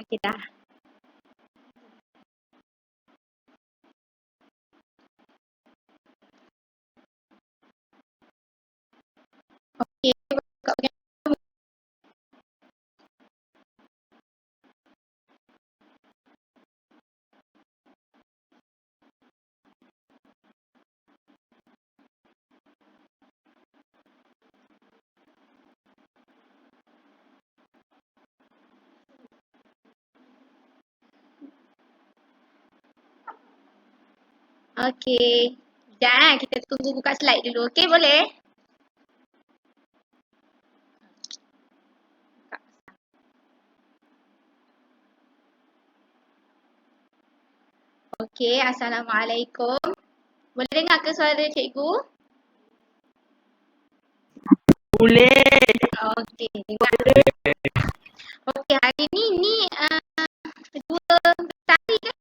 Okey dah. Okey, buka bahagian okey. Sekejap kita tunggu buka slide dulu. Okey, boleh? Okey, Assalamualaikum. Boleh dengar ke suara cikgu? Boleh. Okey, dengar. Okey, hari ni dua tari kan?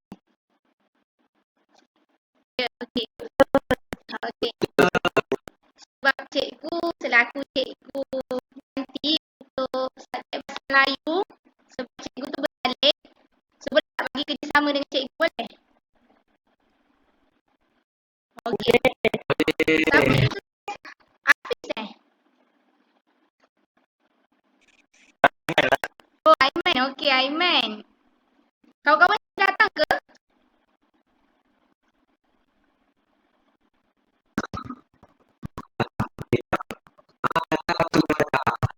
Ya, okey. Okey. Sebab cikgu selaku cikgu nanti untuk subjek bahasa Melayu, sebab cikgu tu berbalik, so boleh tak bagi kerjasama dengan cikgu, boleh? Okey. Siapa yang tu? Hafiz Oh, Aiman. Okey, Aiman. Kawan-kawan datang ke?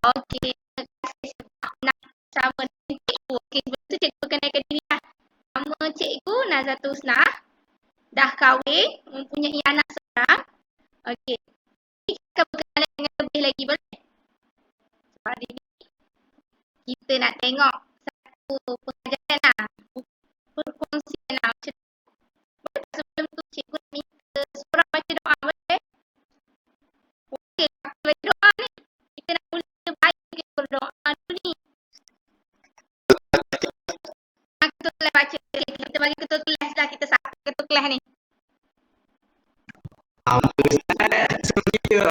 Okey, terima kasih sebab nak sama dengan cikgu. Okey, sebelum tu cikgu kenalkan diri lah. Nama cikgu Nazatul Husnah, dah kahwin, mempunyai anak seorang. Okey, kita akan berkenalan dengan lebih lagi, boleh? So, hari ni kita nak tengok satu pengajaran lah. Perkongsian lah macam tu. Boleh tak sebelum tu cikgu minta seorang baca doa, boleh? Okey, aku baca doa ni. Kita nak mula baik ke berdoa dulu ni. Ketua kelas baca. Okay, kita bagi ketua kelas dah. Kita sapa ketua kelas ni. Okey, kita baca doa.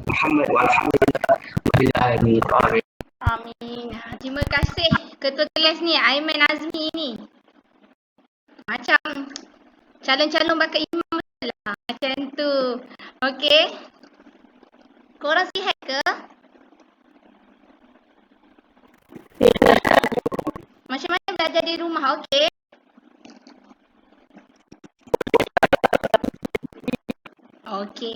Muhammad walhamdulillah. Amin. Terima kasih ketua kelas ni, Aiman Azmi ni. Macam calon-calon bakal imam betul lah. Macam tu. Okey. Korang sihat ke? Macam mana belajar di rumah? Okey. Okey.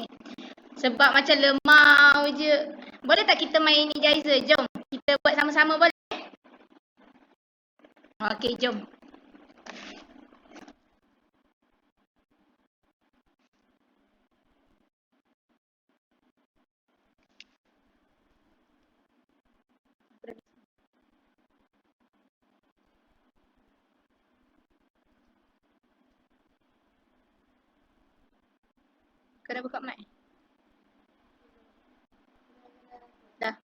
Sebab macam lemau je. Boleh tak kita main Energizer? Jom. Kita buat sama-sama, boleh? Okey, jom. Kau dah buka mic? Dah.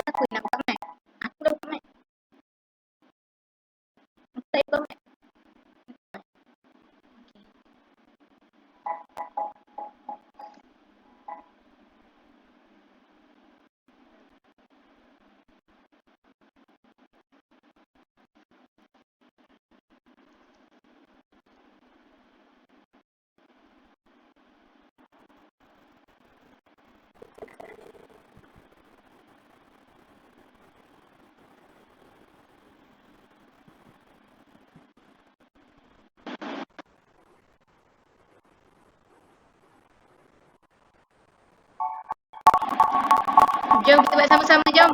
Aku nak buka mic. Aku dah buka mic. Aku tak buka mic. Jom kita buat sama-sama, jom.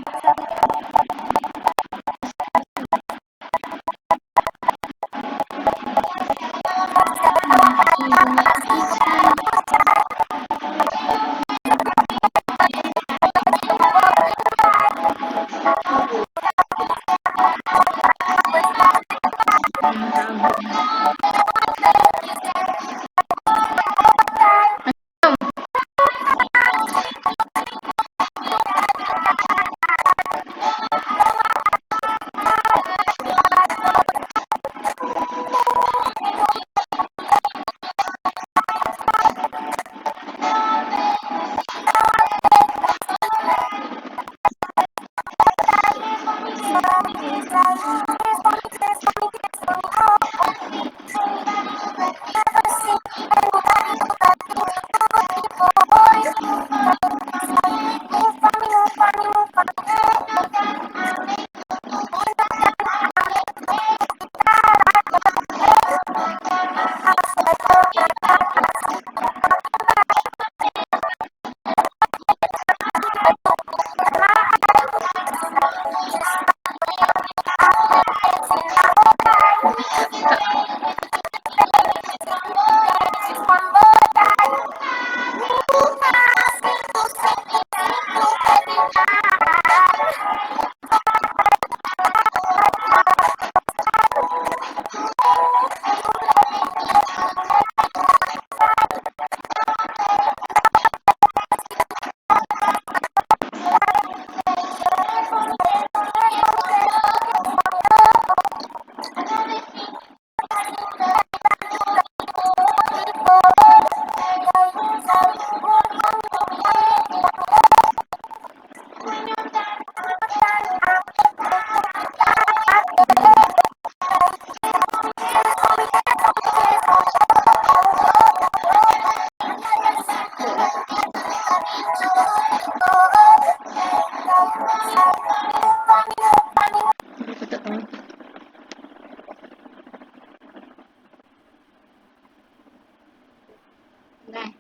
Nah.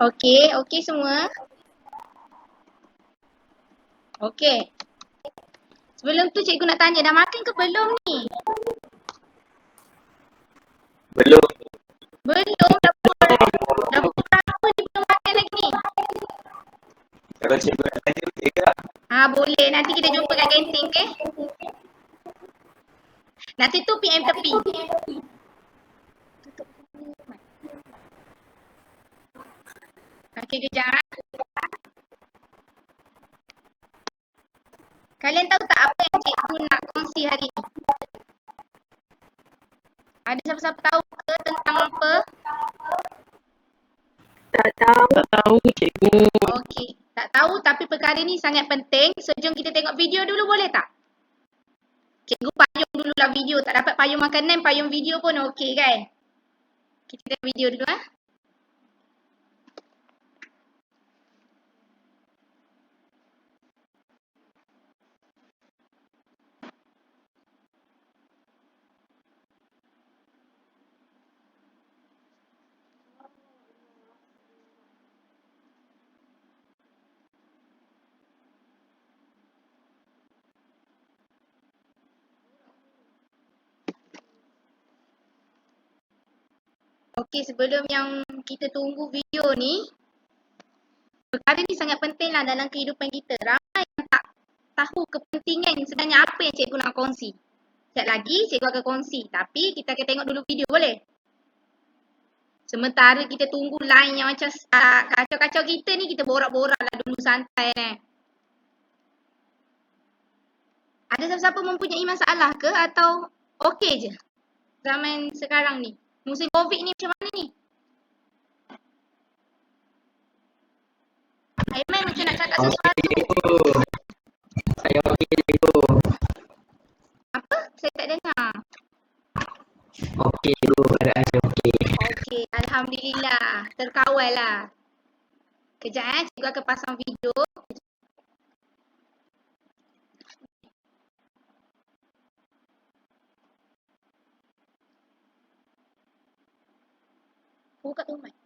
Okey semua. Okey. Sebelum tu cikgu nak tanya, dah makan ke belum ni? Belum. Belum, dah pukul berapa ni belum makan lagi ni? Kalau cikgu nak tanya, okey ke? Boleh. Nanti kita jumpa kat kantin, okey? Nanti tu PM tepi. Okey, kejap. Kalian tahu tak apa yang cikgu nak kongsi hari ni? Ada siapa-siapa tahu ke tentang apa? Tak tahu cikgu. Okey. Tak tahu tapi perkara ni sangat penting. So, jom kita tengok video dulu, boleh tak? Cikgu payung dululah video. Tak dapat payung makanan, payung video pun okey kan? Kita tengok video dulu . Okey, sebelum yang kita tunggu video ni, perkara ni sangat penting lah dalam kehidupan kita. Ramai yang tak tahu kepentingan sebenarnya apa yang cikgu nak kongsi. Sekejap lagi cikgu akan kongsi, tapi kita akan tengok dulu video, boleh? Sementara kita tunggu line yang macam kacau-kacau kita ni, kita borak-borak lah dulu santai kan. Ada siapa-siapa mempunyai masalah ke atau okey je zaman sekarang ni? Musim COVID ni macam mana ni? Aiman macam nak cakap sesuatu. Saya okey cikgu. Apa? Saya tak dengar. Okey cikgu, keadaan saya okey. Okey, Alhamdulillah. Terkawal lah. Kejap cikgu akan pasang video. Buka tu mic.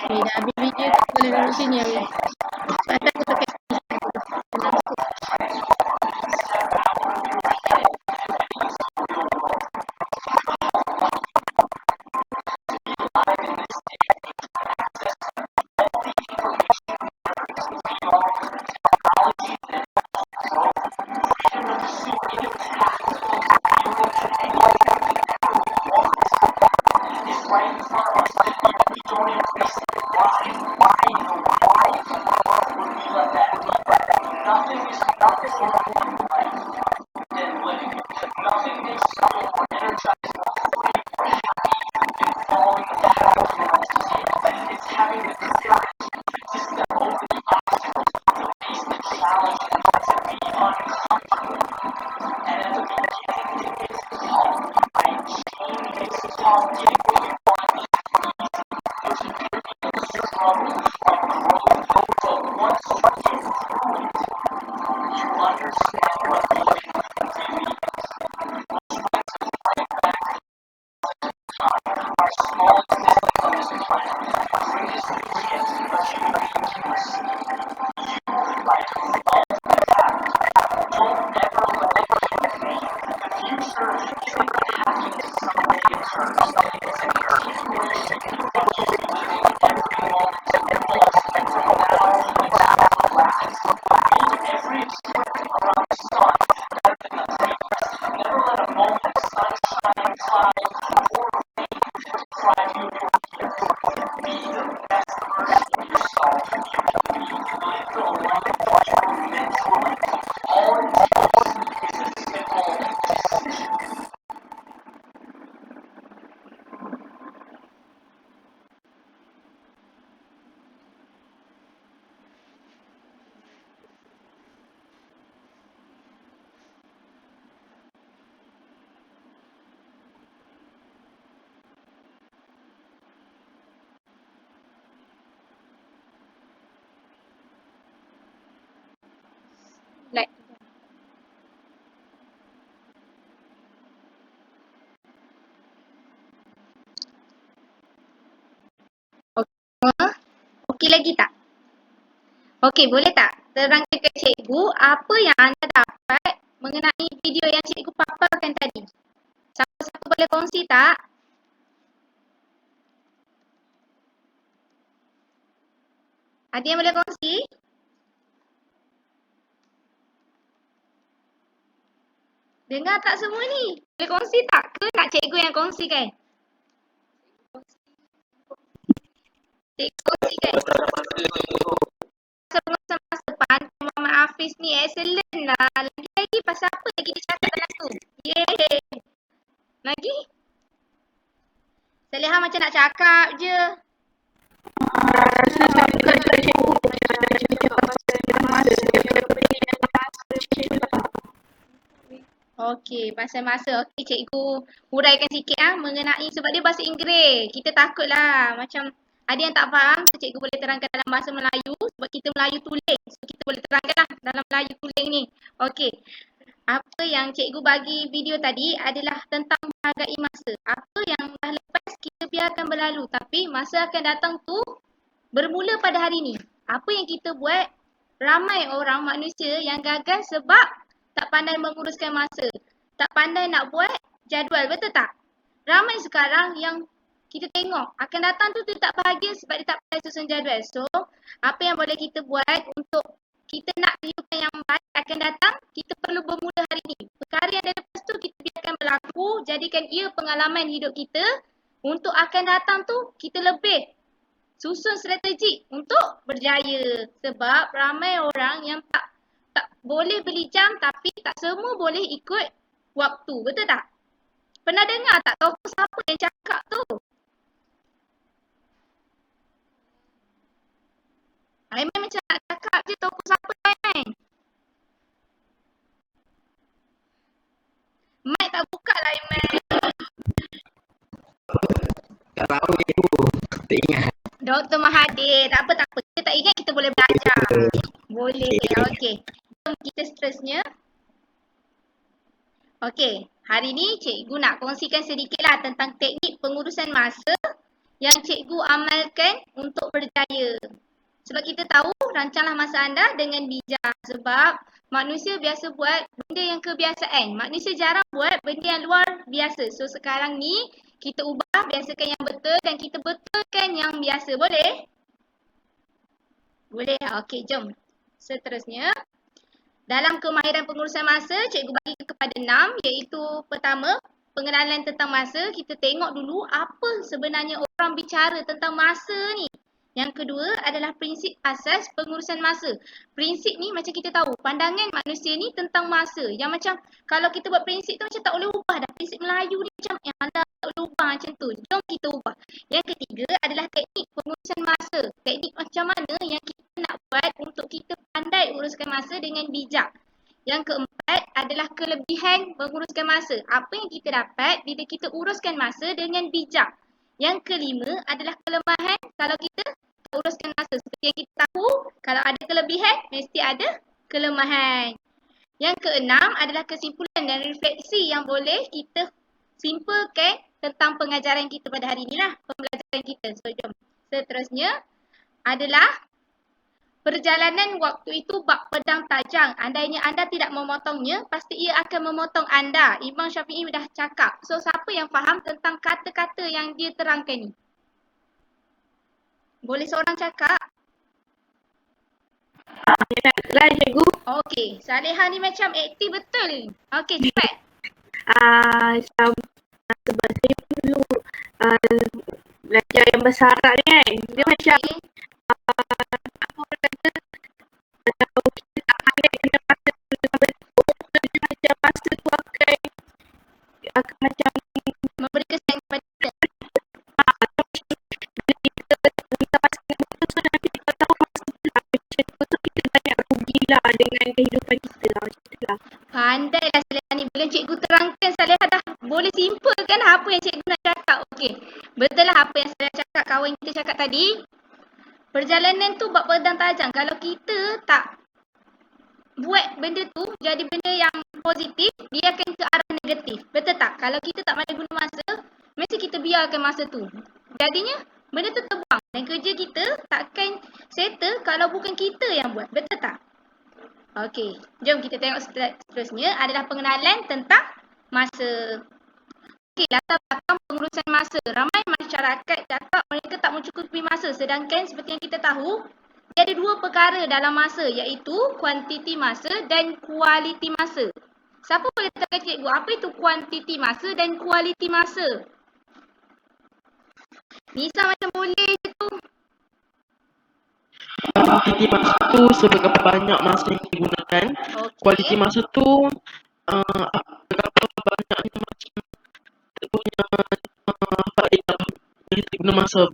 Okay, dah habis video tu boleh terusin ya. Pasal aku tekan Okey lagi tak? Okey, boleh tak terangkan ke cikgu apa yang anda dapat mengenai video yang cikgu paparkan tadi? Siapa-siapa boleh kongsi tak? Ada yang boleh kongsi? Dengar tak semua ni? Boleh kongsi tak? Ke nak cikgu yang kongsikan? Cikgu kongsikan. Pengurusan masa pantai Muhammad Hafiz ni excellent lah. Lagi-lagi pasal apa lagi dia cakap dalam tu? Yeay. Lagi? Saleha macam nak cakap je. Okey, pasal masa. Okey, cikgu huraikan sikit mengenai sebab dia bahasa Inggeris. Kita takutlah macam ada yang tak faham, so cikgu boleh terangkan dalam bahasa Melayu sebab kita Melayu tulen. So kita boleh terangkanlah dalam Melayu tulen ni. Okey. Apa yang cikgu bagi video tadi adalah tentang menghargai masa. Apa yang dah lepas kita biarkan berlalu, tapi masa akan datang tu bermula pada hari ni. Apa yang kita buat, ramai orang manusia yang gagal sebab tak pandai menguruskan masa. Tak pandai nak buat jadual, betul tak? Ramai sekarang yang kita tengok akan datang tu dia tak bahagia sebab dia tak pandai susun jadual. So, apa yang boleh kita buat untuk kita nak kehidupan yang baik akan datang, kita perlu bermula hari ni. Perkara yang dah lepas tu kita biarkan berlaku, jadikan ia pengalaman hidup kita. Untuk akan datang tu kita lebih susun strategi untuk berjaya. Sebab ramai orang yang tak boleh beli jam tapi tak semua boleh ikut waktu. Betul tak? Pernah dengar tak tokoh siapa yang cakap tu? Aiman macam nak cakap je tokoh siapa Aiman? Mic tak buka lah Aiman. Tak tahu cikgu. Tak ingat. Dr. Mahathir. Tak apa. Kita tak ingat kita boleh belajar. Boleh. Okey. Jom kita seterusnya. Okey. Hari ni cikgu nak kongsikan sedikitlah tentang teknik pengurusan masa yang cikgu amalkan untuk berjaya. Sebab kita tahu rancanglah masa anda dengan bijak. Sebab manusia biasa buat benda yang kebiasaan. Manusia jarang buat benda yang luar biasa. So sekarang ni kita ubah, biasakan yang betul dan kita betulkan yang biasa. Boleh? Boleh. Okey, jom. Seterusnya. Dalam kemahiran pengurusan masa, cikgu bagi kepada 6 iaitu pertama, pengenalan tentang masa. Kita tengok dulu apa sebenarnya orang bicara tentang masa ni. Yang kedua adalah prinsip asas pengurusan masa. Prinsip ni macam kita tahu, pandangan manusia ni tentang masa. Yang macam kalau kita buat prinsip tu macam tak boleh ubah dah. Prinsip Melayu ni macam anda tak boleh ubah macam tu. Jom kita ubah. Yang ketiga adalah teknik pengurusan masa. Teknik macam mana yang kita nak buat untuk kita pandai uruskan masa dengan bijak. Yang keempat adalah kelebihan menguruskan masa. Apa yang kita dapat bila kita uruskan masa dengan bijak. Yang kelima adalah kelemahan kalau kita tak uruskan masa. Seperti yang kita tahu, kalau ada kelebihan, mesti ada kelemahan. Yang keenam adalah kesimpulan dan refleksi yang boleh kita simpulkan tentang pengajaran kita pada hari ini lah. Pembelajaran kita. So, jom. Seterusnya adalah perjalanan waktu itu bak pedang tajam. Andainya anda tidak memotongnya, pasti ia akan memotong anda. Imam Syafi'i dah cakap. So, siapa yang faham tentang kata-kata yang dia terangkan ni? Boleh seorang cakap? Lah cikgu. Okey, Saleha ni macam aktif betul. Okey, cepat. Sebab saya pun dulu belajar yang bahasa Arab ni kan. Dia macam apa orang kata, kalau kita tak pandai kena masa tu dengan betul, dia macam masa tu akan macam Memberi kesan kepada kita. bila kita guna masa dengan betul, so nanti kita tahu masa tu lah macam tu kita banyak rugilah dengan kehidupan kita lah macam tu lah. Pandailah Saleha ni. Bila cikgu terangkan, Saleha dah boleh simpulkan apa yang cikgu nak cakap. Okey, betul lah apa yang Saleha cakap, kawan kita cakap tadi. Perjalanan tu bak pedang tajam. Kalau kita tak buat benda tu jadi benda yang positif, dia akan ke arah negatif. Betul tak? Kalau kita tak pandai guna masa, mesti kita biarkan masa tu. Jadinya benda tu terbuang dan kerja kita takkan kereta kalau bukan kita yang buat. Betul tak? Okey, jom kita tengok seterusnya adalah pengenalan tentang masa. Okey, latar belakang pengurusan masa. Ramai masyarakat cakap mereka tak mencukupi masa. Sedangkan seperti yang kita tahu, dia ada dua perkara dalam masa iaitu kuantiti masa dan kualiti masa. Siapa boleh terangkan cikgu apa itu kuantiti masa dan kualiti masa? Nisa macam boleh je tu. Kuantiti masa tu seberapa banyak masa yang digunakan. Kualiti Okey. masa tu berapa banyaknya macam kita punya faedah dari kita guna masa.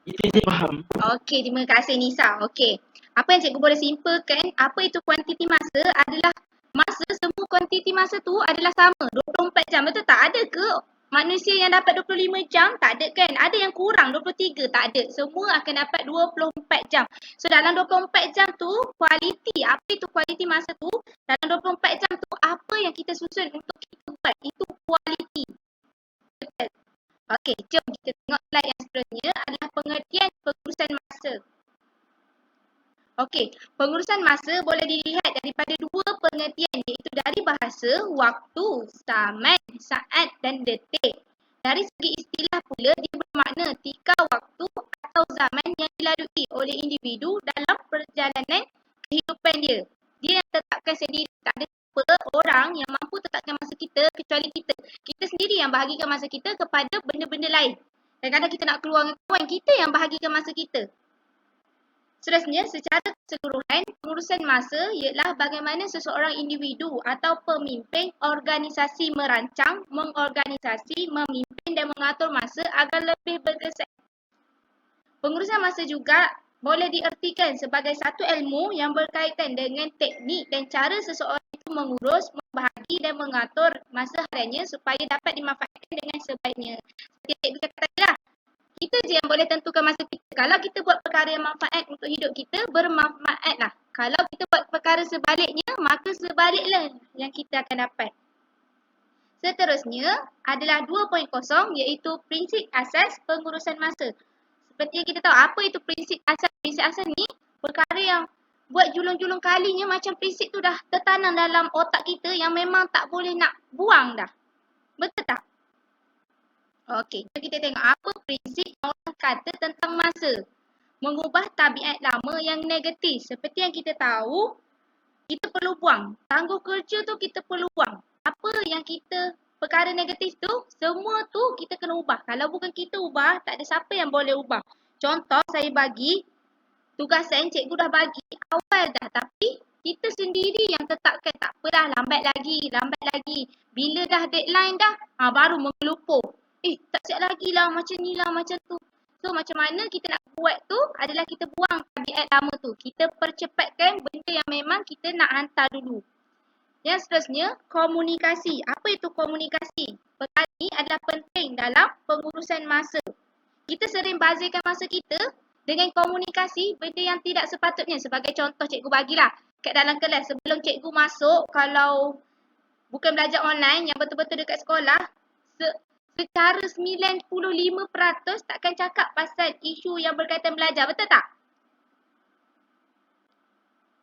Itu yang saya faham. Okey, terima kasih Nisa. Okey. Apa yang cikgu boleh simpulkan, apa itu kuantiti masa adalah masa, semua kuantiti masa tu adalah sama, 24 jam. Betul tak? Ada ke manusia yang dapat 25 jam? Tak ada kan? Ada yang kurang, 23? Tak ada. Semua akan dapat 24 jam. So dalam 24 jam tu, kualiti, apa itu kualiti masa tu? Dalam 24 jam tu, apa yang kita susun untuk kita buat? Itu kualiti. Betul. Okey, jom kita tengok slide yang seterusnya adalah pengertian pengurusan masa. Okey, pengurusan masa boleh dilihat daripada dua pengertian iaitu dari bahasa, waktu, zaman, saat dan detik. Dari segi istilah pula dia bermakna tika waktu atau zaman yang dilalui oleh individu dalam perjalanan kehidupan dia. Dia yang tetapkan sendiri, tak ada orang yang mampu tetapkan masa kita kecuali kita. Kita sendiri yang bahagikan masa kita kepada benda-benda lain. Kadang-kadang kita nak keluar dengan kawan, kita yang bahagikan masa kita. Seterusnya, secara keseluruhan, pengurusan masa ialah bagaimana seseorang individu atau pemimpin organisasi merancang, mengorganisasi, memimpin dan mengatur masa agar lebih berkesan. Pengurusan masa juga boleh diertikan sebagai satu ilmu yang berkaitan dengan teknik dan cara seseorang itu mengurus, membahagi dan mengatur masa hariannya supaya dapat dimanfaatkan dengan sebaiknya. Seperti cikgu cakap tadi lah, kita je yang boleh tentukan masa kita. Kalau kita buat perkara yang manfaat untuk hidup kita, bermanfaat lah. Kalau kita buat perkara sebaliknya, maka sebaliklah yang kita akan dapat. Seterusnya adalah 2.0 iaitu prinsip asas pengurusan masa. Seperti yang kita tahu, apa itu prinsip asas? Prinsip asas ni perkara yang buat julung-julung kalinya macam prinsip tu dah tertanam dalam otak kita yang memang tak boleh nak buang dah. Betul tak? Okey, jom kita tengok apa prinsip orang kata tentang masa. Mengubah tabiat lama yang negatif. Seperti yang kita tahu, kita perlu buang. Tangguh kerja tu kita perlu buang. Apa yang kita, perkara negatif tu, semua tu kita kena ubah. Kalau bukan kita ubah, tak ada siapa yang boleh ubah. Contoh, saya bagi tugasan, cikgu dah bagi awal dah. Tapi kita sendiri yang tetapkan, tak apalah, lambat lagi. Bila dah deadline dah, baru mengelupuh. Tak siap lagi lah, macam ni lah, macam tu. So macam mana kita nak buat tu adalah kita buang tabiat lama tu. Kita percepatkan benda yang memang kita nak hantar dulu. Yang seterusnya, komunikasi. Apa itu komunikasi? Perkara ini adalah penting dalam pengurusan masa. Kita sering bazirkan masa kita dengan komunikasi benda yang tidak sepatutnya. Sebagai contoh cikgu bagilah kat dalam kelas. Sebelum cikgu masuk, kalau bukan belajar online yang betul-betul dekat sekolah, secara 95% takkan cakap pasal isu yang berkaitan belajar. Betul tak?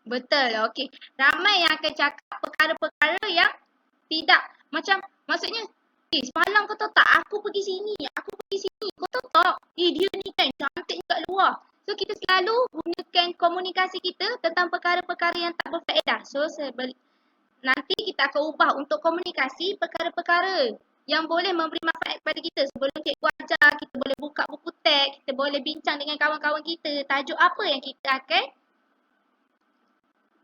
Betul. Okey. Ramai yang akan cakap perkara-perkara yang tidak. Maksudnya, semalam kau tahu tak aku pergi sini. Kau tahu tak? Dia ni kan cantik kat luar. So kita selalu gunakan komunikasi kita tentang perkara-perkara yang tak berfaedah. So nanti kita akan ubah untuk komunikasi perkara-perkara yang boleh memberi manfaat kepada kita. Sebelum cikgu ajar, kita boleh buka buku teks, kita boleh bincang dengan kawan-kawan kita. Tajuk apa yang kita akan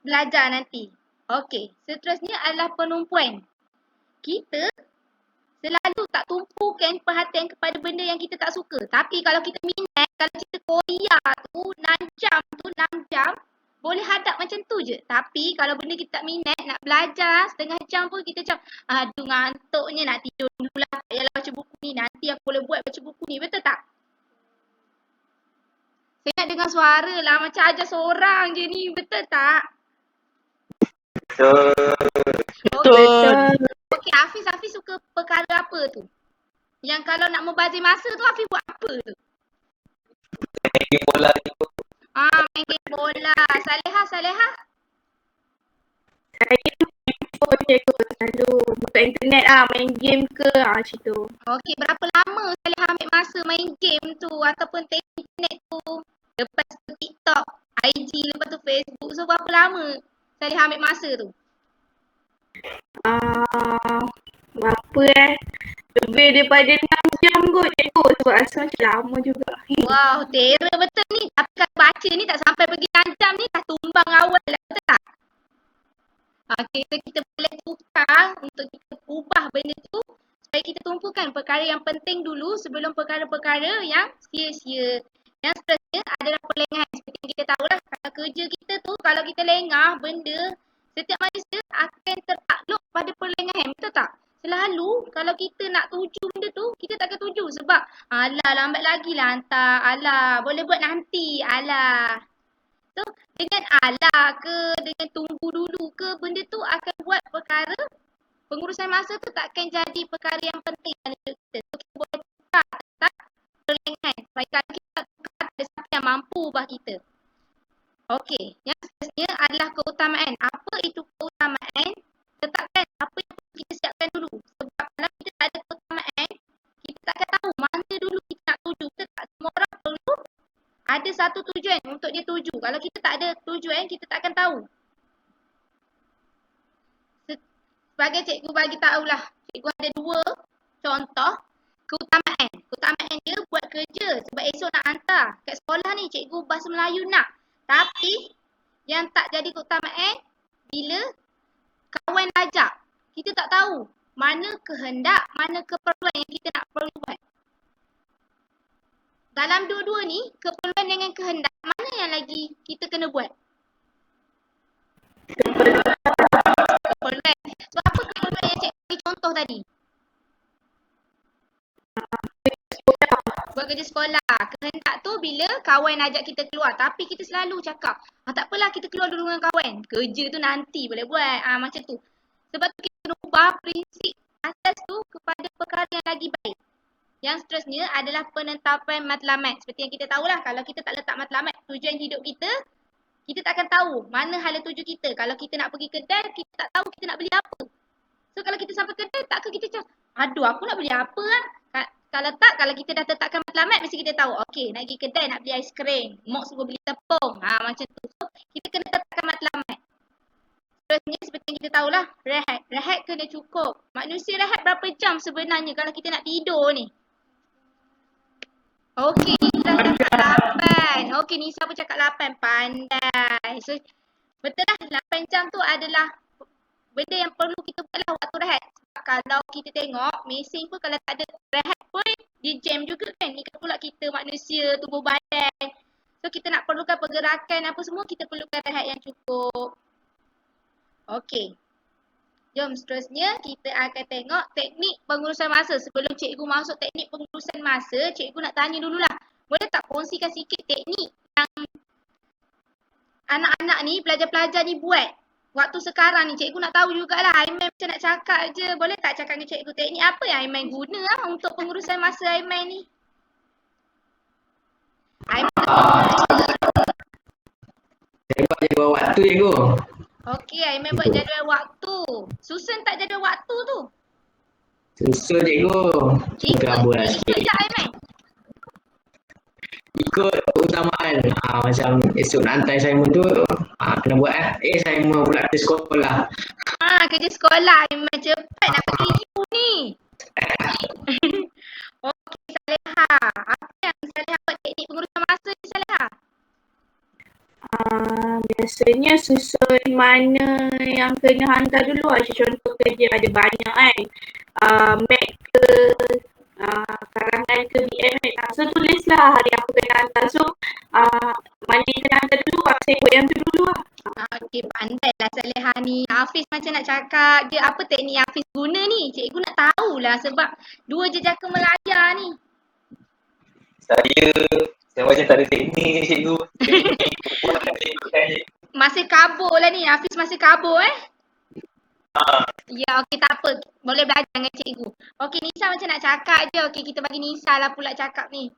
belajar nanti. Okey, seterusnya adalah penumpuan. Kita selalu tak tumpukan perhatian kepada benda yang kita tak suka. Tapi kalau kita minat, kalau cerita Korea tu 6 jam, boleh hadap macam tu je. Tapi kalau benda kita tak minat, nak belajar setengah jam pun kita macam, aduh ngantuknya, nak tidur dulu lah. Tak payahlah baca buku ni, nanti aku boleh buat baca buku ni. Betul tak? Saya nak dengar suara lah, macam ajar seorang je ni. Betul tak? Betul. Okey, Hafiz suka perkara apa tu? Yang kalau nak membazir masa tu, Hafiz buat apa tu? Main bola ni tu. Main game bola. Saleha. Saya handphone cikgu selalu buka internet main game ke macam tu. Okey, berapa lama Saleha ambil masa main game tu ataupun tengok internet tu? Lepas tu TikTok, IG, lepas tu Facebook. So berapa lama Saleha ambil masa tu? Berapa lebih daripada 6 jam kot cikgu sebab rasa macam lama juga. Wow, terror betul ni. Tapi kalau baca ni tak sampai pergi 6 jam ni dah tumbang awal dah, betul tak? Okey, so kita boleh tukar untuk kita ubah benda tu supaya kita tumpukan perkara yang penting dulu sebelum perkara-perkara yang sia-sia. Yang seterusnya adalah perlengahan. Seperti yang kita tahulah, kalau kerja kita tu, kalau kita lengah benda, setiap manusia akan tertakluk pada perlengahan, betul tak? Selalu kalau kita nak tuju benda tu, kita takkan tuju sebab alah lambat lagi lah hantar, alah boleh buat nanti, alah. So dengan alah ke, dengan tunggu dulu ke, benda tu akan buat perkara pengurusan masa tu takkan jadi perkara yang penting dalam hidup kita. So kita boleh tukar tentang perlengahan supaya kalau kita tukar ada siapa yang mampu ubah kita. Okey, yang seterusnya adalah keutamaan. Apa itu keutamaan? Tetapkan apa yang perlu kita siapkan dulu. Sebab kalau kita tak ada keutamaan, kita tak akan tahu mana dulu kita nak tuju. Kita tak semua orang perlu ada satu tujuan untuk dia tuju. Kalau kita tak ada tujuan, kita tak akan tahu. Sebagai cikgu bagi tahulah, cikgu ada 2 contoh keutamaan. Keutamaan dia buat kerja sebab esok nak hantar. Kat sekolah ni cikgu bahasa Melayu nak. Tapi yang tak jadi keutamaan bila kawan ajak. Kita tak tahu mana kehendak, mana keperluan yang kita nak perlu buat. Dalam dua-dua ni, keperluan dengan kehendak, mana yang lagi kita kena buat? Keperluan. So apa keperluan yang cikgu bagi contoh tadi? Buat kerja sekolah. Kehendak tu bila kawan ajak kita keluar. Tapi kita selalu cakap, tak apalah kita keluar dulu dengan kawan. Kerja tu nanti boleh buat. Macam tu. Sebab tu kita kena ubah prinsip asas tu kepada perkara yang lagi baik. Yang seterusnya adalah penetapan matlamat. Seperti yang kita tahulah, kalau kita tak letak matlamat tujuan hidup kita, kita tak akan tahu mana hala tuju kita. Kalau kita nak pergi kedai, kita tak tahu kita nak beli apa. So kalau kita sampai kedai, takkan kita cakap, aduh aku nak beli apa lah. Kalau kita dah letakkan matlamat, mesti kita tahu, okey nak pergi kedai nak beli aiskrim. Mak suruh beli tepung. Macam tu. So kita kena letakkan matlamat. Seterusnya seperti yang kita tahulah, rehat. Rehat kena cukup. Manusia rehat berapa jam sebenarnya kalau kita nak tidur ni? Okey, Nisa cakap 8. Okey, Nisa pun cakap 8. Pandai. So, betul lah 8 jam tu adalah benda yang perlu kita buat lah waktu rehat. Sebab kalau kita tengok, mesin pun kalau tak ada rehat pun dia jam juga kan. Ni kan pula kita manusia, tubuh badan. So, kita nak perlukan pergerakan apa semua, kita perlukan rehat yang cukup. Okey. Jom seterusnya kita akan tengok teknik pengurusan masa. Sebelum cikgu masuk teknik pengurusan masa, cikgu nak tanya dululah. Boleh tak kongsikan sikit teknik yang anak-anak ni, pelajar-pelajar ni buat waktu sekarang ni? Cikgu nak tahu jugalah. Aiman macam nak cakap je. Boleh tak cakap dengan cikgu teknik apa yang Aiman guna untuk pengurusan masa Aiman ni? Aiman Saya buat jadual waktu cikgu. okey, Aiman buat jadual waktu. Susun tak jadual waktu tu? Susun cikgu. Kita buat Ikut sikit. je Aiman. Ikut keutamaan. Macam esok nak hantar assignment tu, kena buat assignment pula ke sekolah. Kerja sekolah Aiman cepat nak pergi U ni. Okey Saleha. Apa yang Saleha buat teknik pengurusan masa ni Saleha? Biasanya susun mana yang kena hantar dulu. Macam contoh kerja ada banyak kan. Mac ke, karangan ke BM kan. So tulislah hari apa kena hantar. So mana yang kena hantar dulu, saya buat yang tu dulu lah. Okey, pandai lah Saleha ni. Hafiz macam nak cakap dia apa teknik yang Hafiz guna ni. Cikgu nak tahulah sebab 2 jejaka melayar ni. Saya macam tak ada teknik ni cikgu. Masih kabur lah ni. Hafiz masih kabur Ya, okey tak apa. Boleh belajar dengan cikgu. Okey, Nisa macam nak cakap je. Okey, kita bagi Nisa lah pula cakap ni.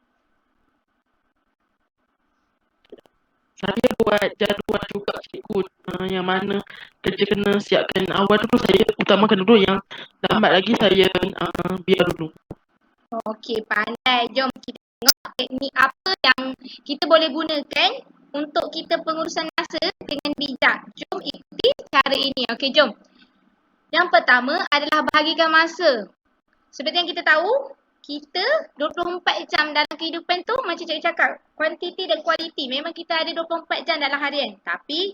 Saya buat jadual juga cikgu, yang mana kerja kena siapkan awal dulu, saya utamakan dulu, yang lambat lagi saya biar dulu. Okey, pandai. Jom kita tengok teknik apa yang kita boleh gunakan untuk kita pengurusan masa dengan bijak. Jom ikuti cara ini. Okey, jom. Yang pertama adalah bahagikan masa. Seperti yang kita tahu, kita 24 jam dalam kehidupan tu macam cikgu cakap, kuantiti dan kualiti. Memang kita ada 24 jam dalam harian. Tapi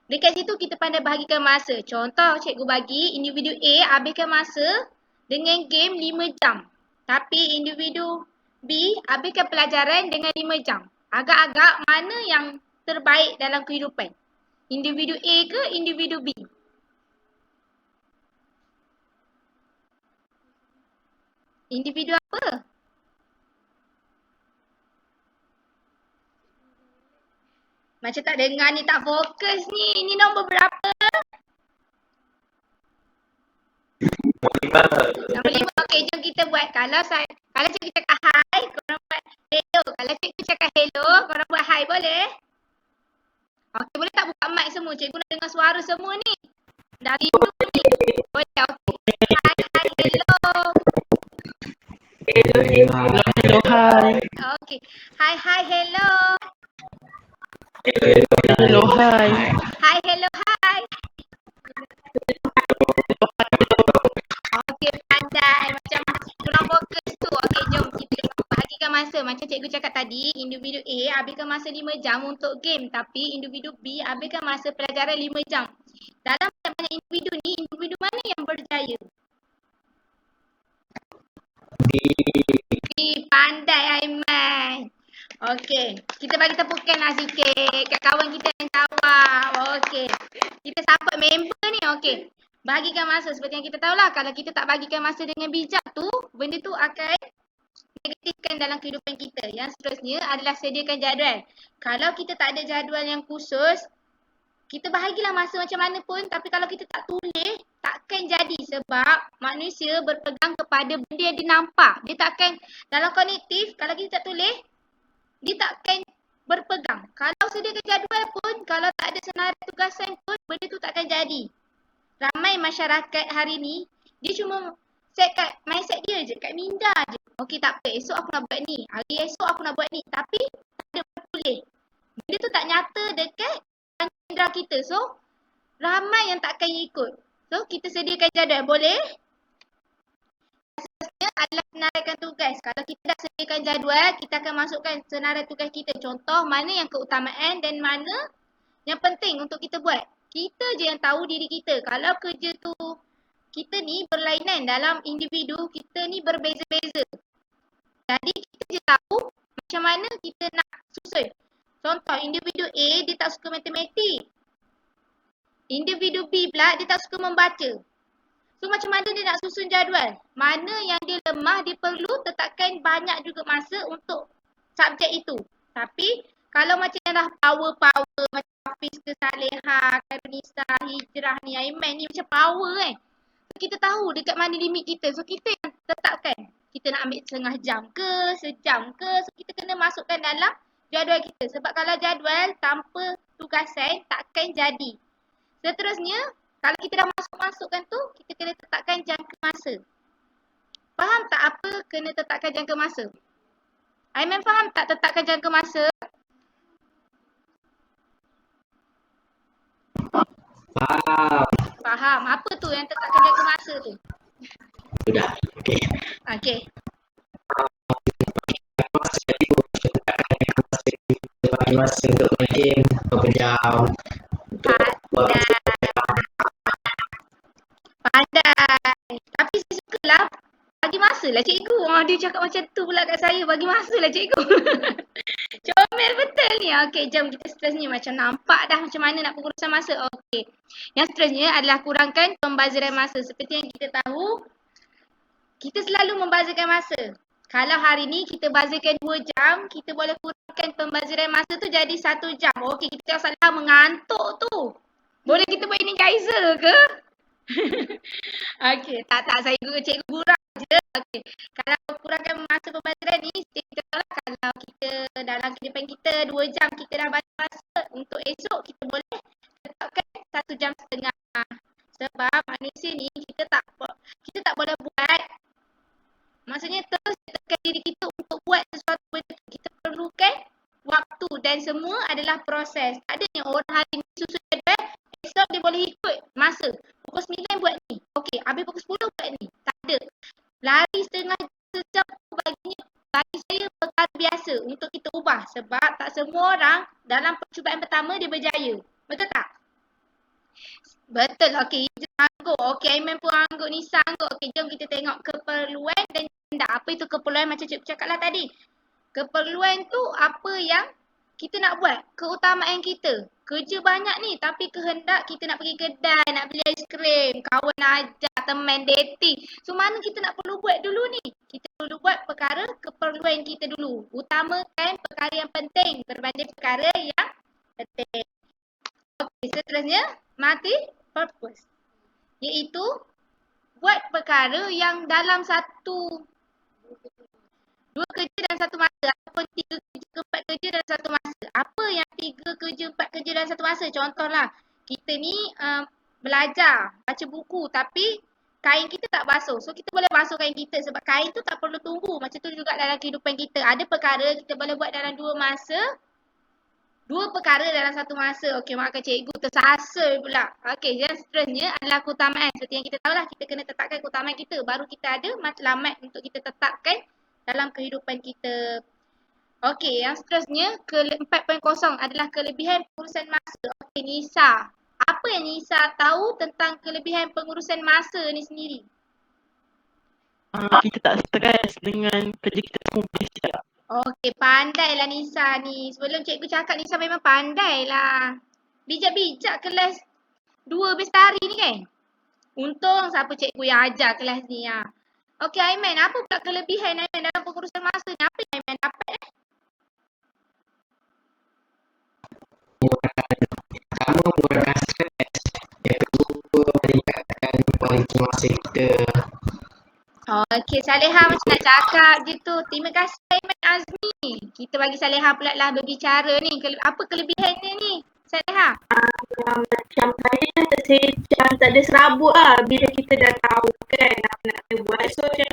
dekat situ kita pandai bahagikan masa. Contoh cikgu bagi individu A habiskan masa dengan game 5 jam. Tapi individu B habiskan pelajaran dengan 5 jam. Agak-agak mana yang terbaik dalam kehidupan? Individu A ke individu B? Individu apa? Macam tak dengar ni, tak fokus ni. Ini nombor berapa? Nombor 5. Okey, jom kita buat. Kalau cikgu cakap hi, korang buat hello. Kalau cikgu cakap hello, korang buat hi, boleh? Okey, boleh tak buka mic semua? Cikgu nak dengar suara semua ni. Dah rindu ni. Boleh, okey. Hi, hello. Hello, hi. Okey. Hi, hello. Hello, hi. Hi, hello, hi. Okey, pandai. Macam kurang fokus tu. Okey, jom kita bahagikan masa. Macam cikgu cakap tadi, individu A habiskan masa 5 jam untuk game. Tapi individu B habiskan masa pelajaran 5 jam. Dalam banyak-banyak individu ni, individu mana yang berjaya? B. Pandai Aiman. Okey, kita bagi tepukan lah sikit kat kawan kita yang jawab. Okey, kita support member ni. Okey, bagikan masa. Seperti yang kita tahulah, kalau kita tak bagikan masa dengan bijak tu, benda tu akan negatifkan dalam kehidupan kita. Yang seterusnya adalah sediakan jadual. Kalau kita tak ada jadual yang khusus, kita bahagilah masa macam mana pun, tapi kalau kita tak tulis, takkan jadi. Sebab manusia berpegang kepada benda yang dia nampak. Dia takkan, dalam kognitif, kalau kita tak tulis, dia takkan berpegang. Kalau sediakan jadual pun, kalau tak ada senarai tugasan pun, benda tu takkan jadi. Ramai masyarakat hari ni, dia cuma set kat mindset dia je, kat minda je. Okey, tak apa, esok aku nak buat ni. Hari esok aku nak buat ni. Tapi, tak ada bertulis. Benda tu tak nyata dekat indera kita. So, ramai yang takkan ikut. So, kita sediakan jadual. Boleh? Seterusnya adalah senaraikan tugas. Kalau kita dah sediakan jadual, kita akan masukkan senarai tugas kita. Contoh, mana yang keutamaan dan mana yang penting untuk kita buat. Kita je yang tahu diri kita. Kalau kerja tu, kita ni berlainan dalam individu, kita ni berbeza-beza. Jadi, kita je tahu macam mana kita nak susun. Contoh, individu A, dia tak suka matematik. Individu B pula, dia tak suka membaca. So, macam mana dia nak susun jadual? Mana yang dia lemah, dia perlu tetapkan banyak juga masa untuk subjek itu. Tapi, kalau macam dah power-power, macam Hafiz ke Salehah, Karunisa, Hijrah ni, Aiman ni macam power kan. So, kita tahu dekat mana limit kita. So, kita yang tetapkan. Kita nak ambil setengah jam ke, sejam ke. So, kita kena masukkan dalam jadual kita. Sebab kalau jadual tanpa tugasan, takkan jadi. Seterusnya, kalau kita dah masukkan tu, kita kena tetapkan jangka masa. Faham tak apa kena tetapkan jangka masa? Aiman faham tak tetapkan jangka masa? Faham. Faham. Apa tu yang tetapkan jangka masa tu? Sudah. Okey. Okey. Bagi masa untuk main game berapa jam. Pandai. Tapi saya sukalah bagi masa lah cikgu. Dia cakap macam tu pula kat saya. Bagi masa lah cikgu. Comel betul ni. Okey, jom kita seterusnya. Macam nampak dah macam mana nak pengurusan masa. Okey. Yang seterusnya adalah kurangkan pembaziran masa. Seperti yang kita tahu, kita selalu membazirkan masa. Kalau hari ni kita bazirkan 2 jam, kita boleh kurangkan pembaziran masa tu jadi 1 jam. Okey, kita jangan salah mengantuk tu. Boleh kita buat Energizer ke? Okey, tak saya cikgu gurau je. Okey, kalau kurangkan masa pembaziran ni, kita tahu lah kalau kita dalam kehidupan kita 2 jam kita dah bazir masa esok kita boleh tetapkan 1.5 jam. Sebab manusia ni kita tak boleh buat, maksudnya terus tekan diri kita untuk buat sesuatu benda tu. Kita perlukan waktu dan semua adalah proses. Tak adanya orang hari ni susun jadual, esok dia boleh ikut masa. Pukul 9 buat ni. Okey, habis pukul 10 buat ni. Tak ada. Lari setengah sejam tu bagi saya perkara biasa untuk kita ubah. Sebab tak semua orang dalam percubaan pertama dia berjaya. Betul tak? Betul. Okey, Hijrah angguk. Okey, Aiman pun angguk, Nisa angguk. Okey, jom kita tengok keperluan dan kehendak. Apa itu keperluan macam cikgu cakap lah tadi. Keperluan tu apa yang kita nak buat. Keutamaan kita. Kerja banyak ni tapi kehendak kita nak pergi kedai, nak beli aiskrim, kawan ajak, teman dating. So mana kita nak perlu buat dulu ni? Kita perlu buat perkara keperluan kita dulu. Utamakan perkara yang penting berbanding perkara yang penting. Okey, seterusnya multi-purpose. Iaitu buat perkara yang dalam dua kerja dalam satu masa ataupun 3 kerja ke 4 kerja dalam satu masa. Apa yang 3 kerja, 4 kerja dalam satu masa? Contohlah, kita ni belajar, baca buku tapi kain kita tak basuh. So kita boleh basuh kain kita sebab kain tu tak perlu tunggu. Macam tu juga dalam kehidupan kita. Ada perkara kita boleh buat dalam 2 perkara dalam satu masa. Okey, maafkan cikgu tersasar pula. Okey, yang seterusnya adalah keutamaan. Seperti yang kita tahulah, kita kena tetapkan keutamaan kita. Baru kita ada matlamat untuk kita tetapkan dalam kehidupan kita. Okey, yang seterusnya 4.0 adalah kelebihan pengurusan masa. Okey, Nisa. Apa yang Nisa tahu tentang kelebihan pengurusan masa ni sendiri? Kita tak stres dengan kerja kita semua boleh siap. Okey, pandailah Nisa ni. Sebelum cikgu cakap Nisa memang pandailah. Bijak-bijak kelas 2 bestari ni kan? Untung siapa cikgu yang ajar kelas ni ya. Okey Aiman, apa pula kelebihan Aiman dalam pengurusan masa ni? Apa yang Aiman dapat Pertama, mengurangkan stres. Yang kedua, meningkatkan kualiti masa kita. Okey, Salihah macam nak cakap je tu. Terima kasih Aiman Azmi. Kita bagi Salihah pula lah berbicara ni. Apa kelebihannya ni, Salihah? Macam saya tersejam, tak ada serabut lah bila kita dah tahu kan apa nak kena buat. So macam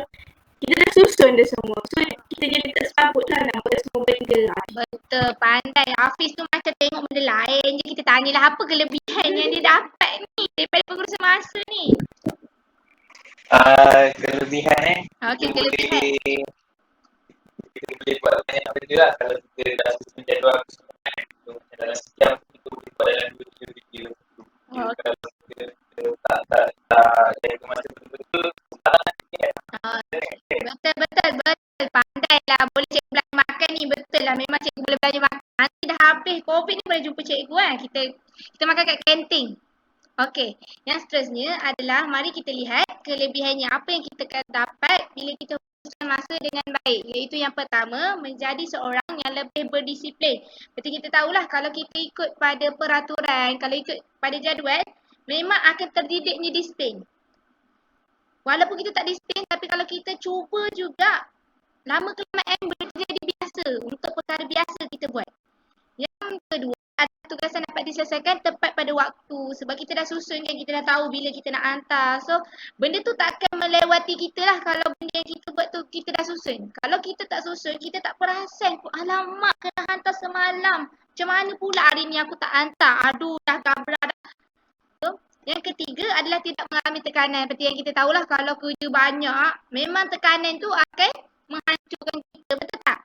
kita dah susun dah semua. So kita jadi tak serabut lah nak buat semua benda lah. Betul, pandai. Hafiz tu macam tengok benda lain je. Kita tanyalah apa kelebihan yang dia dapat ni daripada pengurusan masa ni. Kelebihan Okey, kita kelebihan. kita boleh buat banyak benda lah kalau kita dah susun jadual kesemuanya. Macam dalam sejam kita boleh buat dalam 2 video. Kalau kita tak jaga masa betul-betul, salah nanti kan. Betul. Pandai lah. Boleh cikgu belajar makan ni. Betul lah. Memang cikgu boleh belajar makan. Nanti dah habis COVID ni boleh jumpa cikgu kan. Kita makan kat kantin. Okey. Yang seterusnya adalah mari kita lihat kelebihannya. Apa yang kita akan dapat bila kita uruskan masa dengan baik. Iaitu yang pertama, menjadi seorang yang lebih berdisiplin. Seperti kita tahulah kalau kita ikut pada peraturan, kalau ikut pada jadual, memang akan terdidiknya disiplin. Walaupun kita tak disiplin, tapi kalau kita cuba juga, lama kelamaan boleh jadi biasa untuk perkara biasa kita buat. Yang kedua, ada tugasan dapat diselesaikan tepat pada waktu. Sebab kita dah susun kan, kita dah tahu bila kita nak hantar. So, benda tu tak akan melewati kita lah kalau benda yang kita buat tu kita dah susun. Kalau kita tak susun, kita tak perasan. Alamak, kena hantar semalam. Macam mana pula hari ni aku tak hantar? Aduh, dah gabrak dah. So, yang ketiga adalah tidak mengalami tekanan. Seperti yang kita tahulah kalau kerja banyak, memang tekanan tu akan menghancurkan kita. Betul tak?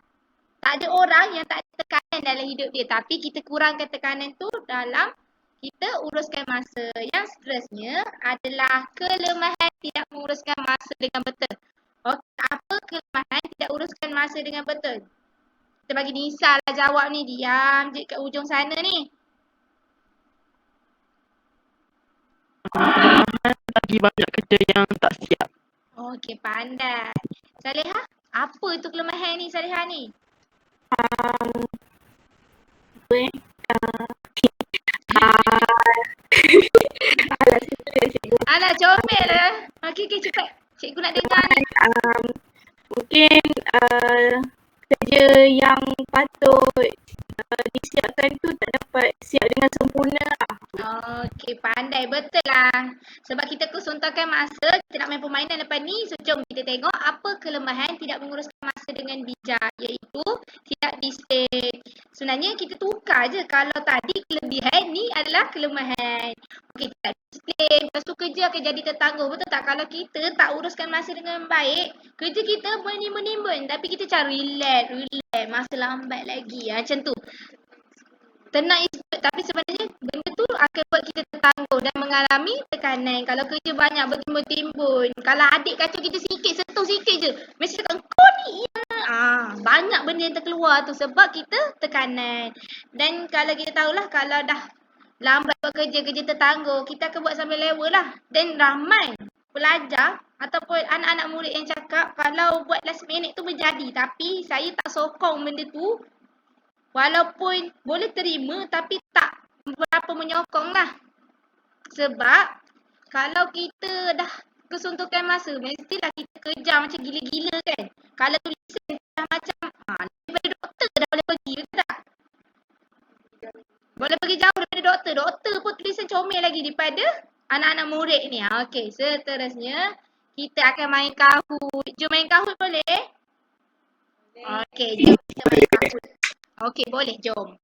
Tak ada orang yang tak ada tekanan dalam hidup dia. Tapi kita kurangkan tekanan tu dalam kita uruskan masa. Yang seterusnya adalah kelemahan tidak menguruskan masa dengan betul. Okey, apa kelemahan tidak uruskan masa dengan betul? Kita bagi Nisa lah jawab ni. Diam je kat ujung sana ni. Lagi banyak kerja yang tak siap. Okey, pandai. Salihah, apa tu kelemahan ni Salihah ni? Alah, comel lah. Okey, cepat. Cikgu nak dengar ni. Mungkin kerja yang patut disiapkan tu tak dapat dapat siap dengan sempurna lah. Okey, pandai betul lah. Sebab kita kesuntakan masa, kita nak main permainan lepas ni. So, jom kita tengok apa kelemahan tidak menguruskan masa dengan bijak. Iaitu tidak disiplin. Sebenarnya kita tukar je. Kalau tadi kelebihan, ni adalah kelemahan. Okey, tidak disiplin. Lepas tu kerja akan jadi tertangguh. Betul tak? Kalau kita tak uruskan masa dengan baik, kerja kita menimbun-nimbun. Tapi kita cari relax. Masa lambat lagi. Macam tu. Tenang expert, tapi sebenarnya benda tu akan buat kita tertangguh dan mengalami tekanan. Kalau kerja banyak bertimbun-timbun, kalau adik kacau kita sikit, sentuh sikit je, mesti cakap kau ni banyak benda yang terkeluar tu sebab kita tekanan. Dan kalau kita tahulah, kalau dah lambat buat kerja tertangguh, kita akan buat sambil level lah. Dan ramai pelajar ataupun anak-anak murid yang cakap kalau buat last minute tu berjadi, tapi saya tak sokong benda tu. Walaupun boleh terima tapi tak berapa menyokong lah. Sebab kalau kita dah kesuntukan masa, mestilah kita kejar macam gila-gila kan. Kalau tulisan dah macam daripada doktor dah boleh pergi, betul tak? Boleh pergi jauh daripada doktor. Doktor pun tulisan comel lagi daripada anak-anak murid ni. Okey, seterusnya kita akan main Kahoot. Jom main Kahoot boleh? Okey, jom kita main Kahoot. Okey, boleh, jom.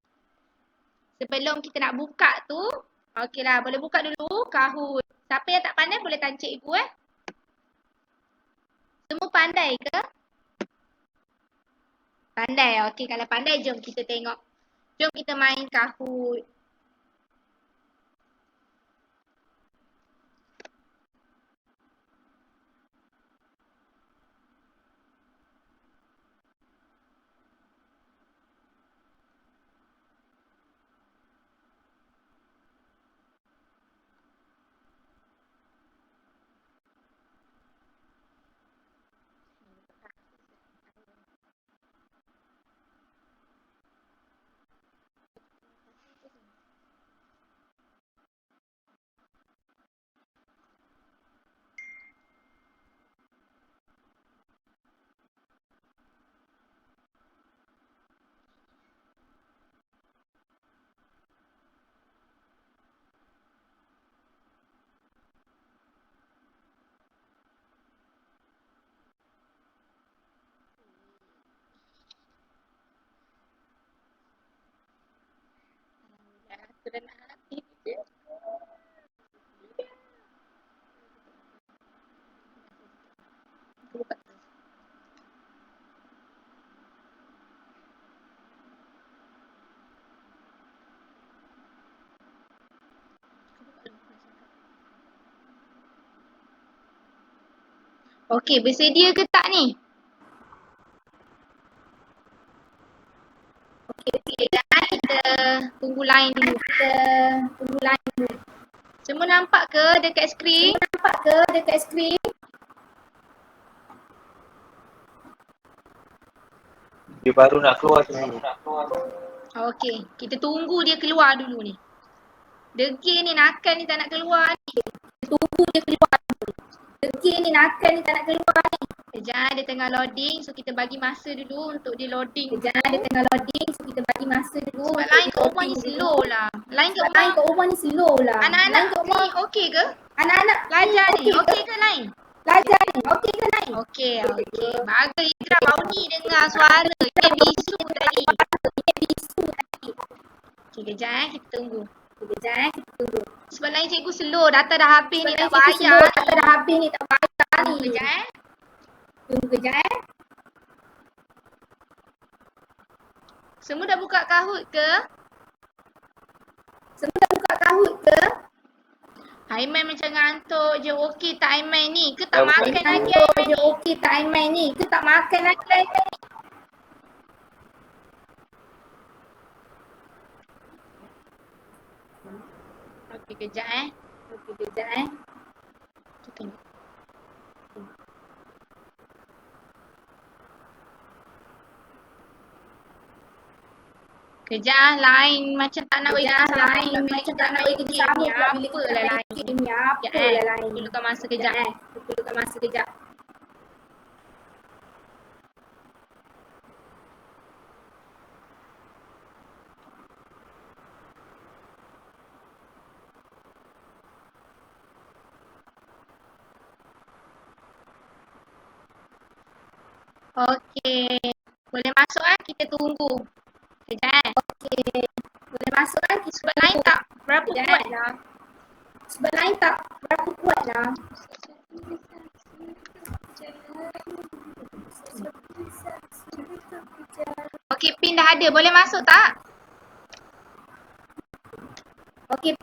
Sebelum kita nak buka tu, okeylah, boleh buka dulu Kahoot. Siapa yang tak pandai boleh tanya cikgu Semua pandai ke? Pandai, okey. Kalau pandai, jom kita tengok. Jom kita main Kahoot. Sudah nak habis je. Buka. Okey, bersedia ke tak ni? Okey, dan kita tunggu line dulu. Semua nampak ke dekat skrin? Dia baru nak keluar sini. Okey, kita tunggu dia keluar dulu ni. Degil ni, nakal ni tak nak keluar ni. Tunggu dia keluar dulu. Degil ni, nakal ni tak nak keluar ni. Kejap, dia tengah loading, so kita bagi masa dulu untuk dia loading. Sebab line kat rumah ni slow lah. Line kat rumah ni. Anak-anak ni okey ke? Anak-anak pelajar ni okey ke line? Okey. Bagus Idra, bau ni dengar suara. Dia bisu tadi. Okey, kejap kita tunggu. Sebab line cikgu slow, data dah habis ni, tak bayar. Tunggu kejap. Semua dah buka Kahoot ke? Aiman macam ngantuk je. Okey tak Aiman ni? Ke tak makan lagi Aiman ni? Okey kejap. Kita tengok. Kejap line macam tak nak bagi kita sama pula bila kita nak game ni. Apalah line. Perlukan masa kejap. Okey. Boleh masuk kita tunggu. Sekejap. Okey. Boleh masuk kan? Kita Sebab lain tak berapa Sekejap. kuat lah. Sebab lain tak berapa kuat lah. Okey, pin dah ada. Boleh masuk tak? Okey.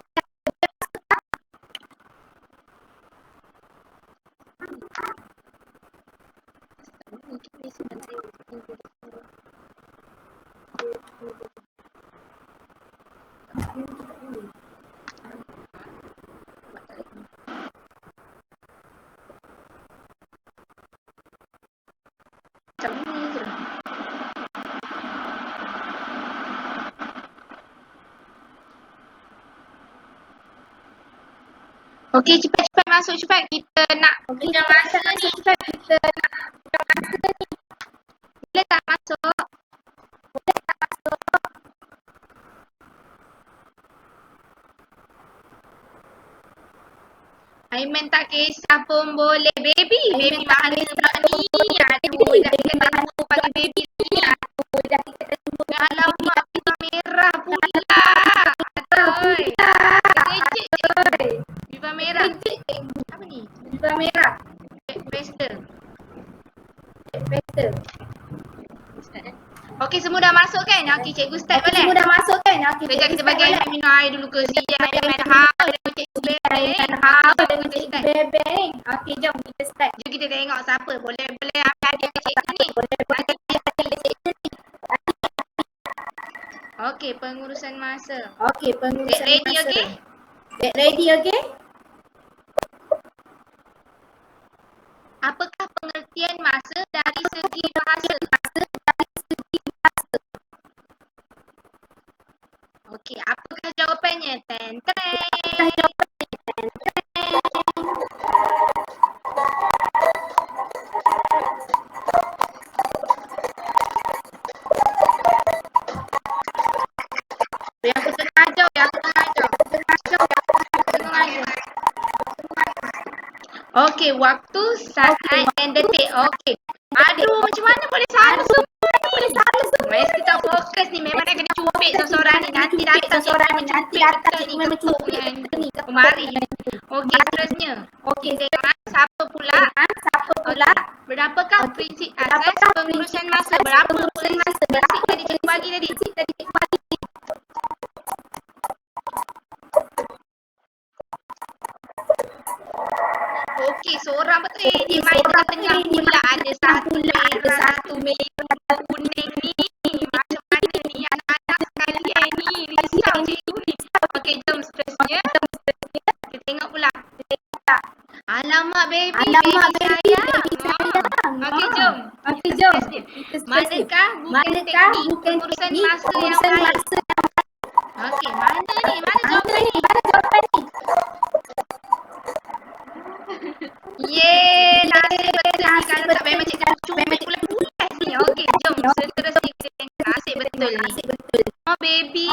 Macam ni je. Okey, cepat-cepat masuk cepat. Kita nak kejar masa ni. Cepat kita nak Boleh tak masuk? Aiman tak kisah pun boleh. Baby mana pula ni? Aduh, dah kita tunggu panggil baby ni. Alamak, pita merah pula. Aduh. Kejek je. Pita merah. Apa ni? Pita merah. Pesta. Pesta. Okey, semua dah masuk kan? Okey, cikgu start boleh? Semua dah masuk kan? Okey. Sekejap kita bagi Aiman minum air dulu ke. Aiman haus dan cikgu bebeng. Haus dan kita start. Bebeng. Okey, jom kita start. Jom kita tengok siapa. Boleh ambil hadiah ke cikgu ni. Okey, pengurusan masa. Okey, pengurusan Get ready, masa. okey? Get ready, okey? Apakah pengertian masa dari segi bahasa? Okey, apakah jawapannya? Ten. Yang tengah jauh, Okey, waktu, saat dan detik. Okey. Aduh, macam mana boleh sama semua ni? Mas kita fokus ni. Memang nak kena cupik seorang ni. Nanti datang seorang ni cupik betul ni. Kepuk ni. Mari. Okey, seterusnya. Okey, tengok siapa pula? Berapakah prinsip asas pengurusan masa? Berapa prinsip tadi cikgu bagi tadi? Okey, seorang betul ni main tengah pula. Ada satu merah, satu kuning ni. Macam mana ni anak-anak sekalian ni? Risau cikgu ni. Okey, jom seterusnya. Kita tengok pula. Alamak baby sayang. Okey, jom. Okey, jom. Manakah bukan teknik pengurusan masa yang baik? Okey, mana ni? Mana jawapan ni? Yeay, nasib betul ni. Kalau tak memang cikgu cupik pula tulis ni. Okey, jom. Seterusnya kita tengok nasib betul ni. Oh, baby.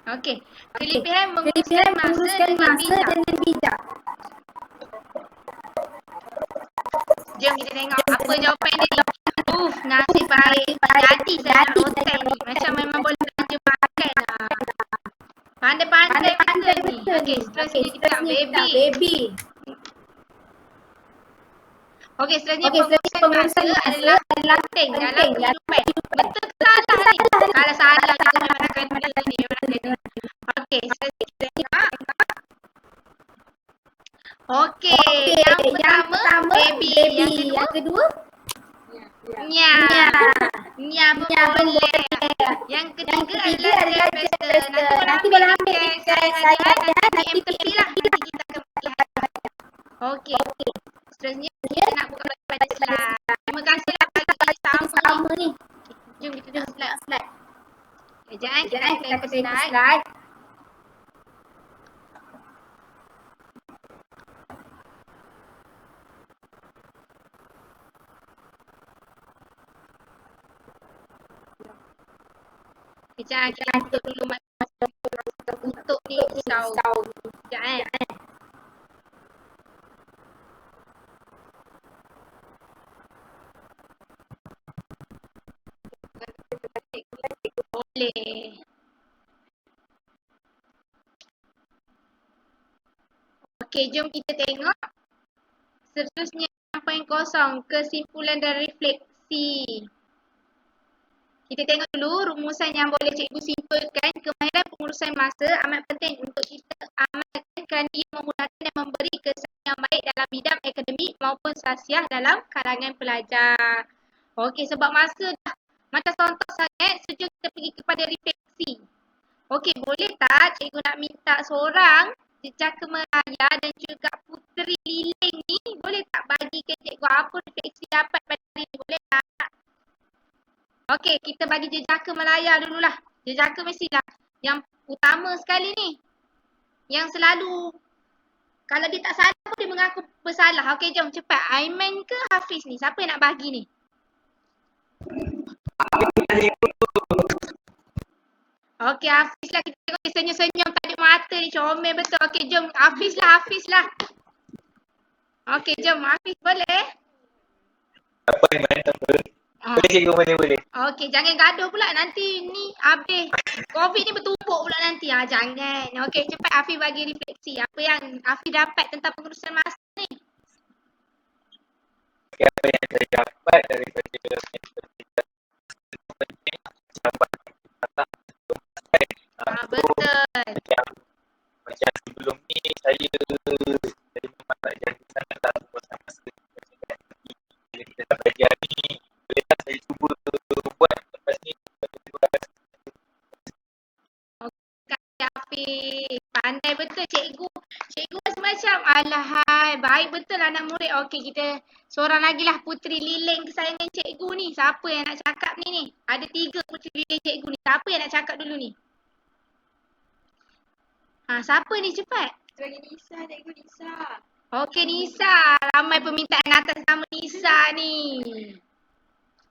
Okey, kelebihan menguruskan masa dengan bijak. Jom kita tengok apa jawapan dia ni. Nasib baik. Jadi saya nak rotan ni. Macam memang boleh terjemahkan lah. Pandai-pandai betul ni. Okey, seterusnya kita nak baby. Okey, seterusnya pengurusan masa adalah penting dalam kehidupan. Betul ke salah ni? Kalau salah kita memang akan benda ni. Okey, seterusnya kita tengok. Okey, yang pertama baby. Yang kedua? Nya boleh. Yang ketiga adalah pesta. Nanti boleh ambil saya nanti MP lah. Nanti kita akan bagi hadiah. Okey. Seterusnya kita nak buka pada slide. Terima kasih lah bagi sama ni. Jom kita tengok slide. Sekejap kita akan tengok slide. Sekejap kita tutup dulu untuk ni risau. Sekejap boleh. Okey, jom kita tengok seterusnya 6.0, kesimpulan dan refleksi. Kita tengok dulu rumusan yang boleh cikgu simpulkan. Kemahiran pengurusan masa amat penting untuk kita amalkan kerana ia memudahkan dan memberi kesan yang baik dalam bidang akademik maupun sosial dalam kalangan pelajar. Okey, sebab masa dah macam contoh sangat, sejak kita pergi kepada refleksi. Okey, boleh tak cikgu nak minta seorang jejaka meraya dan juga Puteri Liling ni, boleh tak bagi ke cikgu apa refleksi dapat pada hari ni, boleh tak? Okey, kita bagi jejaka Melaya dululah. Jejaka mestilah yang utama sekali ni. Yang selalu, kalau dia tak salah pun dia mengaku bersalah. Okey, jom cepat. Aiman ke Hafiz ni? Siapa yang nak bagi ni? Okey, Hafiz lah. Kita tengok dia senyum-senyum, tak ada mata ni. Comel betul. Okey, jom. Hafiz lah. Okey, jom. Hafiz boleh? Apa yang mana boleh cikgu boleh. Okey, jangan gaduh pula. Nanti ni habis. COVID ni bertumpuk pula nanti. Jangan. Okey, cepat Hafiz bagi refleksi. Apa yang Hafiz dapat tentang pengurusan masa ni? Apa yang saya dapat daripada penting sahabat kata Betul. macam sebelum ni saya memang tak jadi sangatlah pengurusan masa. Bila kita dah belajar ni, bolehlah saya cuba buat lepas ni. Okey, Hafiz. Pandai betul cikgu. Cikgu rasa macam alahai. Baik betul anak murid. Okey, kita seorang lagi lah Puteri Liling kesayangan cikgu ni. Siapa yang nak cakap ni? Ada 3 Puteri Liling cikgu ni. Siapa yang nak cakap dulu ni? Siapa ni cepat? Bagi Nisa, cikgu Nisa. Okey, Nisa. Ramai permintaan atas nama Nisa ni.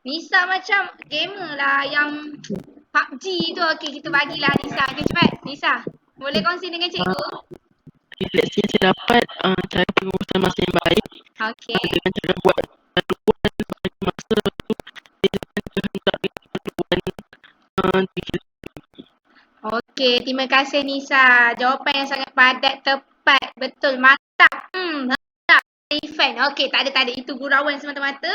Nisa macam gamer lah yang PUBG tu. Okey, kita bagilah Nisa. Okey, cepat. Nisa, boleh kongsi dengan cikgu? Refleksi yang saya dapat cara pengurusan masa yang baik Okey. dengan cara buat panduan bagi masa tu dengan kehendak keperluan Okey, terima kasih Nisa. Jawapan yang sangat padat, tepat, betul, mantap. Mantap. Event. Okey, tak ada. Itu gurauan semata-mata.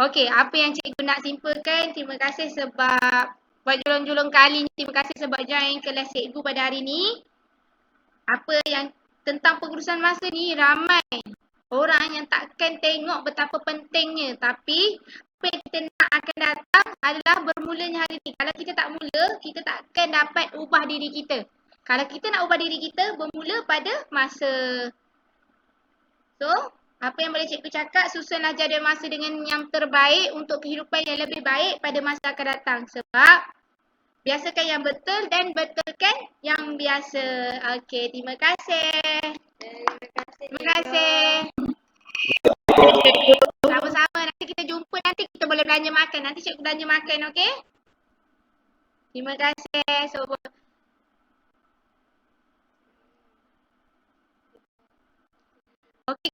Okey, apa yang cikgu nak simpulkan, terima kasih sebab buat julung-julung kali ni, terima kasih sebab join kelas cikgu pada hari ni. Apa yang tentang pengurusan masa ni, ramai orang yang takkan tengok betapa pentingnya. Tapi apa yang kita nak akan datang adalah bermulanya hari ni. Kalau kita tak mula, kita takkan dapat ubah diri kita. Kalau kita nak ubah diri kita, bermula pada masa. So, apa yang boleh cikgu cakap, susunlah jadual masa dengan yang terbaik untuk kehidupan yang lebih baik pada masa akan datang. Sebab biasakan yang betul dan betulkan yang biasa. Okey, terima kasih. Terima kasih. Sama-sama. Nanti kita jumpa. Nanti kita boleh belanja makan. Nanti cikgu belanja makan, okey? Terima kasih. Okey.